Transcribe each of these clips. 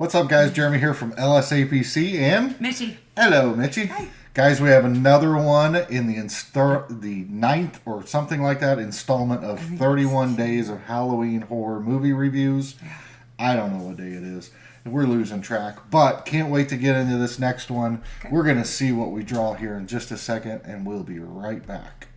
What's up, guys? Jeremy here from LSAPC and Mitchie. Hello, Mitchie. Hi. Guys, we have another one in the ninth or something like that installment of 31 days of Halloween horror movie reviews. Yeah. I don't know what day it is. We're losing track, but can't wait to get into this next one. Okay. We're going to see what we draw here in just a second, and we'll be right back.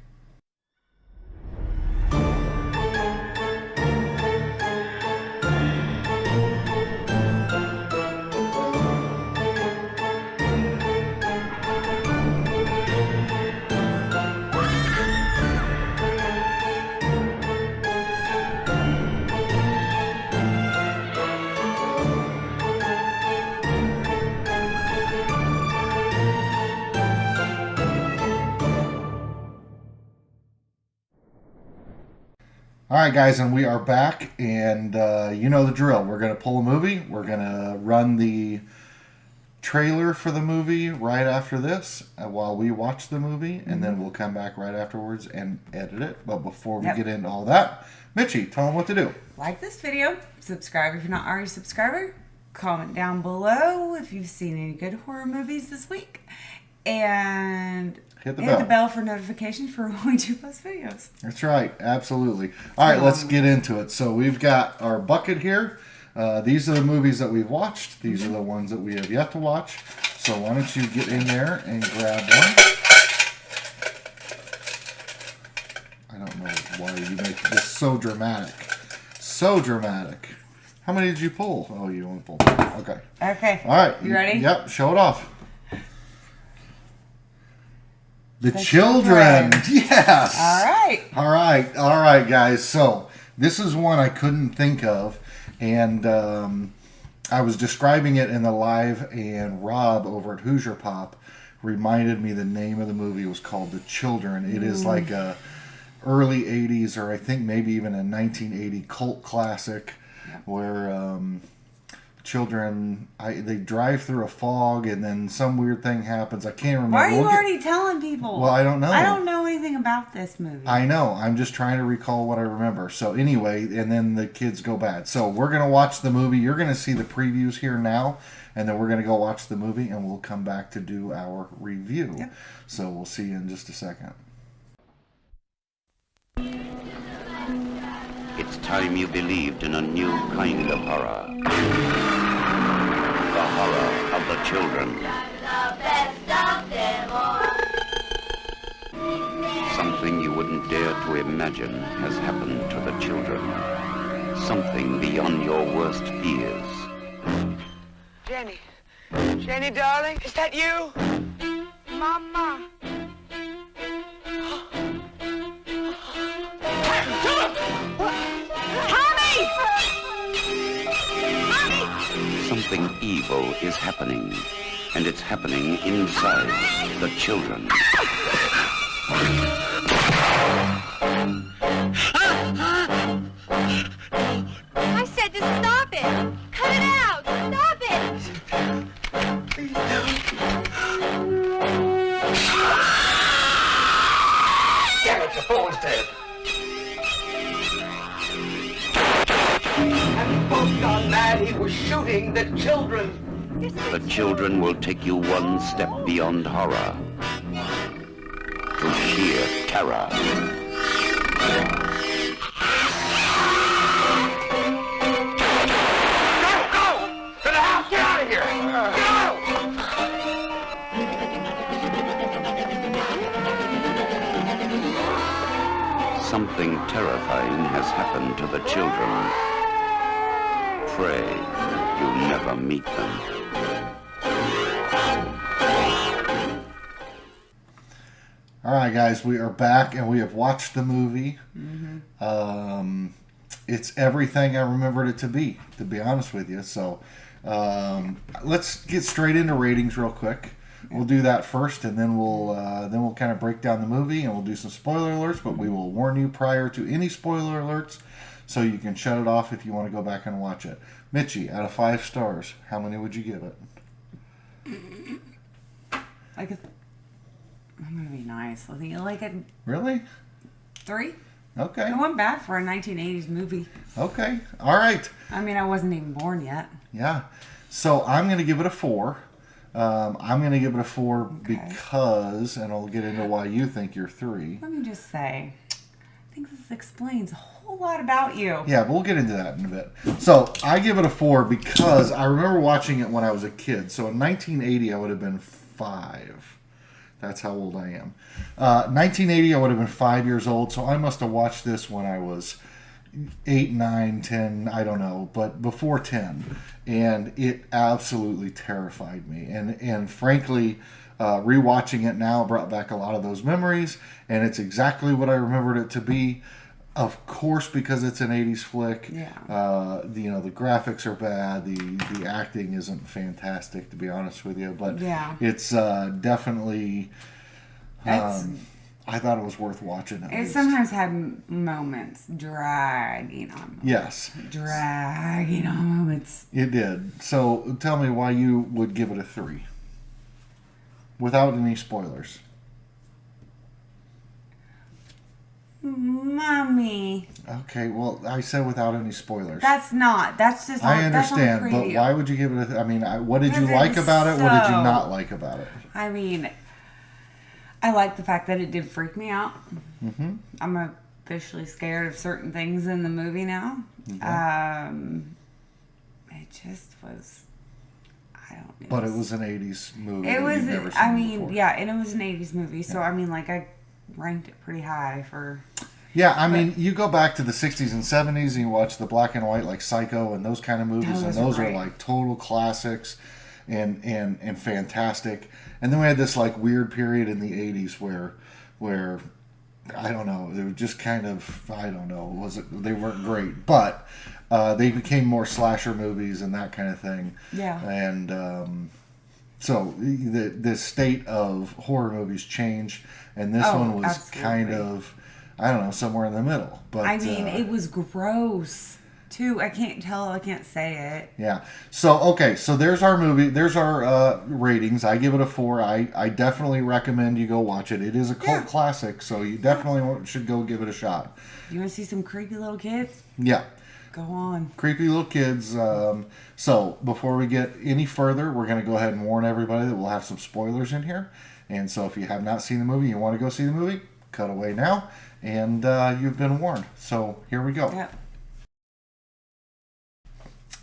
All right, guys, and we are back, and you know the drill. We're going to pull a movie. We're going to run the trailer for the movie right after this while we watch the movie, and then we'll come back right afterwards and edit it. But before we get into all that, Mitchie, tell them what to do. Like this video, subscribe if you're not already a subscriber, comment down below if you've seen any good horror movies this week, and hit the bell for notifications for when we do post videos. That's right. Absolutely. All right, let's get into it. So we've got our bucket here. These are the movies that we've watched. These are the ones that we have yet to watch. So why don't you get in there and grab one. I don't know why you make this so dramatic. So dramatic. How many did you pull? Oh, you only pulled one. Okay. Okay. All right. You ready? Yep. Show it off. The children. Yes. All right, guys. So this is one I couldn't think of, and I was describing it in the live, and Rob over at Hoosier Pop reminded me the name of the movie was called The Children. It is like a early 80s, or I think maybe even a 1980 cult classic, where children, they drive through a fog, and then some weird thing happens. I can't remember. Why are you already telling people? Well, I don't know. I don't know anything about this movie. I know. I'm just trying to recall what I remember. So anyway, and then the kids go bad. So we're going to watch the movie. You're going to see the previews here now, and then we're going to go watch the movie, and we'll come back to do our review. Yep. So we'll see you in just a second. It's time you believed in a new kind of horror. The horror of the children. Something you wouldn't dare to imagine has happened to the children. Something beyond your worst fears. Jenny. Jenny, darling, is that you? Mama. Something evil is happening, and it's happening inside the children. I said to stop it! Cut it out! Stop it! Please don't. Damn it, the phone's dead. And both got mad. He was shooting the children. The children will take you one step beyond horror to sheer terror. Go! To the house! Get out of here! Go! Something terrifying has happened to the children. Pray you never meet them. All right, guys, we are back, and we have watched the movie. It's everything I remembered it to be honest with you. So let's get straight into ratings real quick. We'll do that first, and then we'll kind of break down the movie, and we'll do some spoiler alerts, but we will warn you prior to any spoiler alerts, so you can shut it off if you want to go back and watch it. Mitchie, out of 5 stars, how many would you give it? I'm going to be nice. I think like a Really? 3. Okay. It wasn't bad for a 1980s movie. Okay. All right. I mean, I wasn't even born yet. Yeah. So I'm going to give it a 4. I'm going to give it a 4 because, and I'll get into why you think you're 3. Let me just say, I think this explains a whole lot about you. Yeah, but we'll get into that in a bit. So I give it a 4 because I remember watching it when I was a kid. So in 1980, I would have been 5. That's how old I am. 1980, I would have been 5 years old. So I must have watched this when I was 8, 9, 10, I don't know, but before 10. And it absolutely terrified me. And frankly, rewatching it now brought back a lot of those memories. And it's exactly what I remembered it to be. Of course, because it's an 80s flick. Yeah. The graphics are bad. The acting isn't fantastic, to be honest with you. But it's definitely... I thought it was worth watching. It sometimes had moments dragging on moments. Yes. Dragging on moments. It did. So tell me why you would give it a 3. Without any spoilers. Mommy. Okay, well, I said without any spoilers. That's just... I understand, but why would you give it a... I mean, what did you like about it? What did you not like about it? I mean... I like the fact that it did freak me out. Mm-hmm. I'm officially scared of certain things in the movie now. Mm-hmm. It just was... I don't know. But it was an 80s movie. It was... Never seen before. Yeah, and it was an 80s movie. So, I mean, like, I ranked it pretty high for... Yeah, I mean, you go back to the 60s and 70s and you watch the black and white, like Psycho and those kind of movies, and those are like total classics and fantastic. And then we had this like weird period in the 80s where I don't know, they were just kind of, I don't know, they weren't great, but they became more slasher movies and that kind of thing. Yeah. And so the state of horror movies changed, and this one was kind of, I don't know, somewhere in the middle. But I mean, it was gross too. I can't say it. Yeah. So okay, so there's our movie. There's our ratings. I give it a 4. I definitely recommend you go watch it. It is a cult classic, so you definitely should go give it a shot. You want to see some creepy little kids? Yeah. Go on. Creepy little kids. So before we get any further, we're going to go ahead and warn everybody that we'll have some spoilers in here. And so if you have not seen the movie, you want to go see the movie, cut away now, and you've been warned. So here we go. Yep.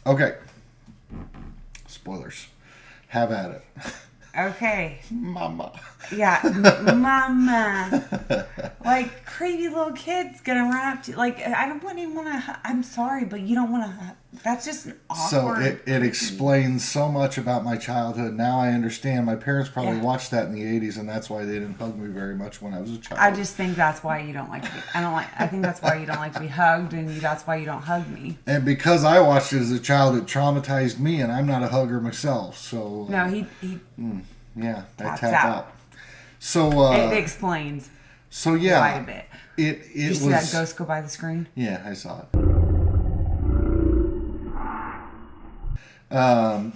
Okay. Spoilers. Have at it. Okay. Mama. Yeah, mama. Like, creepy little kids gonna run up to, like, I don't even want to, I'm sorry, but you don't want to, that's just awkward. So it explains so much about my childhood. Now I understand. My parents probably watched that in the 80s, and that's why they didn't hug me very much when I was a child. I just think that's why you don't like to be, I think that's why you don't like to be hugged, and that's why you don't hug me. And because I watched it as a child, it traumatized me, and I'm not a hugger myself, so... No, he yeah, I tap out. So, it explains quite a bit. It Did you see that ghost go by the screen? Yeah, I saw it.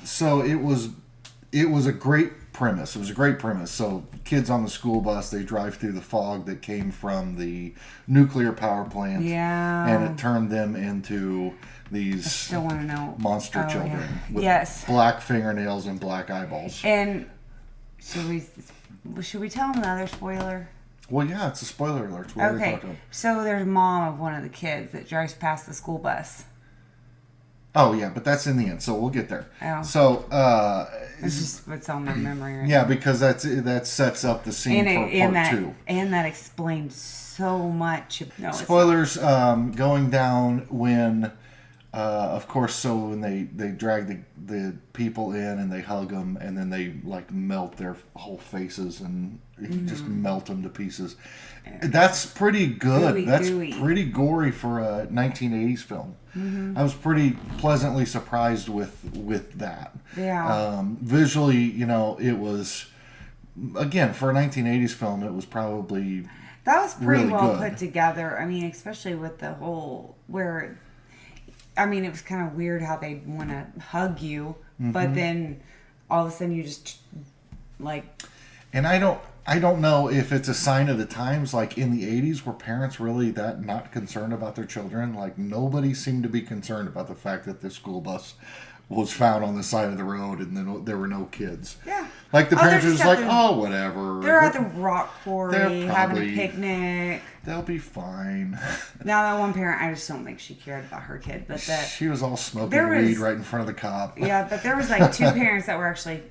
So it was a great premise. It was a great premise. So kids on the school bus, they drive through the fog that came from the nuclear power plant. Yeah. And it turned them into these I still want to know. monster children with black fingernails and black eyeballs. And should we tell them another spoiler? Well, yeah, it's a spoiler alert. Okay, so there's a mom of one of the kids that drives past the school bus. Oh, yeah, but that's in the end, so we'll get there. Oh. So, it's just what's on my memory right yeah, now. because that sets up the scene for part 2. And that explains so much. No, spoilers going down when... of course, so when they drag the people in and they hug them and then they like melt their whole faces and just melt them to pieces. That's pretty good. That's pretty gory for a 1980s film. Mm-hmm. I was pretty pleasantly surprised with that. Yeah. Visually, it was, again, for a 1980s film, it was probably that was pretty really well good. Put together. I mean, especially with the whole it was kind of weird how they want to hug you, but then all of a sudden you just like. And I don't know if it's a sign of the times. Like in the 80s, were parents really that not concerned about their children? Like nobody seemed to be concerned about the fact that the school bus was found on the side of the road, and then there were no kids. Yeah. Like the parents were just like, oh, whatever. They're at the rock quarry having a picnic. They'll be fine. Now that one parent, I just don't think she cared about her kid, but she was all smoking weed right in front of the cop. Yeah, but there was like 2 parents that were actually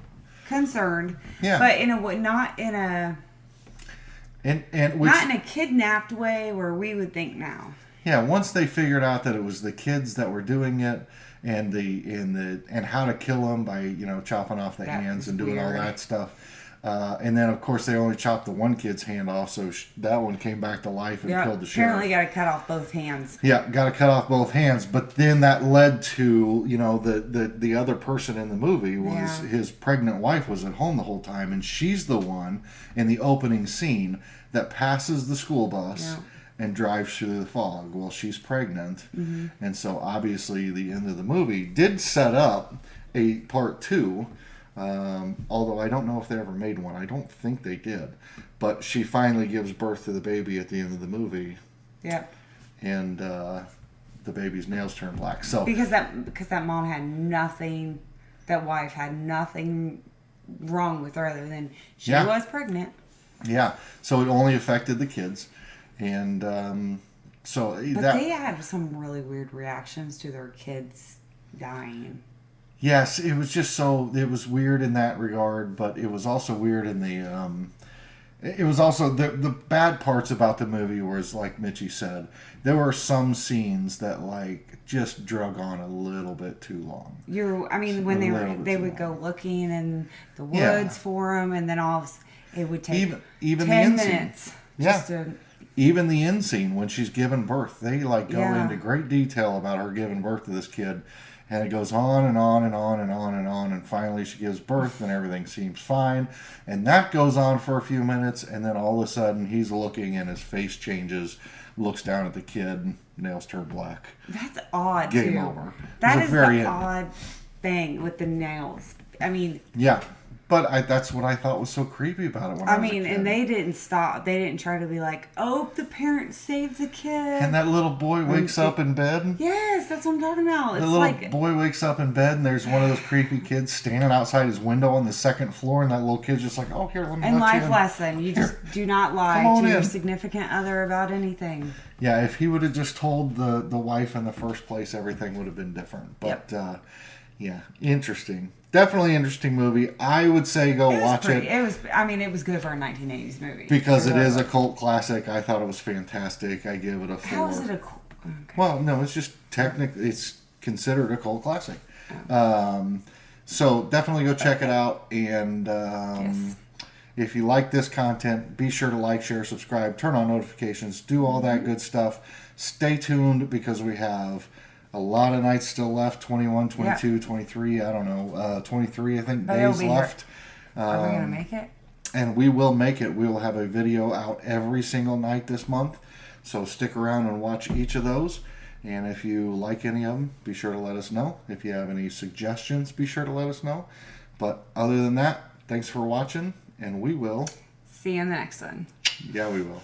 concerned. Yeah. But not in a kidnapped way where we would think now. Yeah, once they figured out that it was the kids that were doing it, and how to kill them by chopping off the hands and doing all that stuff, and then of course they only chopped the one kid's hand off, so that one came back to life and killed the sheriff. Apparently, got to cut off both hands. Yeah, got to cut off both hands. But then that led to the other person in the movie was his pregnant wife was at home the whole time, and she's the one in the opening scene that passes the school bus. Yeah. And drives through the fog while she's pregnant. Mm-hmm. And so obviously the end of the movie did set up a part 2, although I don't know if they ever made one. I don't think they did. But she finally gives birth to the baby at the end of the movie. Yeah. And the baby's nails turn black. So because that mom had nothing, that wife had nothing wrong with her other than she was pregnant. Yeah. So it only affected the kids. And they had some really weird reactions to their kids dying. Yes, it was just it was weird in that regard, but it was also weird in it was also the bad parts about the movie was, like Mitchie said, there were some scenes that just drug on a little bit too long. When they would go looking in the woods for them, and then it would take even 10 minutes. Even the end scene when she's giving birth, they go into great detail about her giving birth to this kid, and it goes on and on and on and on and on, and finally she gives birth and everything seems fine, and that goes on for a few minutes, and then all of a sudden he's looking and his face changes, looks down at the kid, nails turn black. That's odd. Game over. That is the odd thing with the nails. Yeah. But that's what I thought was so creepy about it when I was a kid. And they didn't stop. They didn't try to be like, oh, the parent saved the kid. And that little boy wakes up in bed. Yes, that's what I'm talking about. The little boy wakes up in bed, and there's one of those creepy kids standing outside his window on the second floor, and that little kid's just like, oh, here, let me let you in. And life lesson, you just do not lie to your significant other about anything. Yeah, if he would have just told the wife in the first place, everything would have been different. But, yeah, interesting. Definitely interesting movie. I would say go watch it. It was good for a 1980s movie. Because it is a cult classic. I thought it was fantastic. I give it a 4. How is it a cult? Okay. Well, no, it's just technically, it's considered a cult classic. Oh. So definitely go check it out. And if you like this content, be sure to like, share, subscribe, turn on notifications, do all that good stuff. Stay tuned because we have a lot of nights still left, 21, 22, 23, I don't know, 23 I think days left. Are we going to make it? And we will make it. We will have a video out every single night this month. So stick around and watch each of those. And if you like any of them, be sure to let us know. If you have any suggestions, be sure to let us know. But other than that, thanks for watching, and we will see you in the next one. Yeah, we will.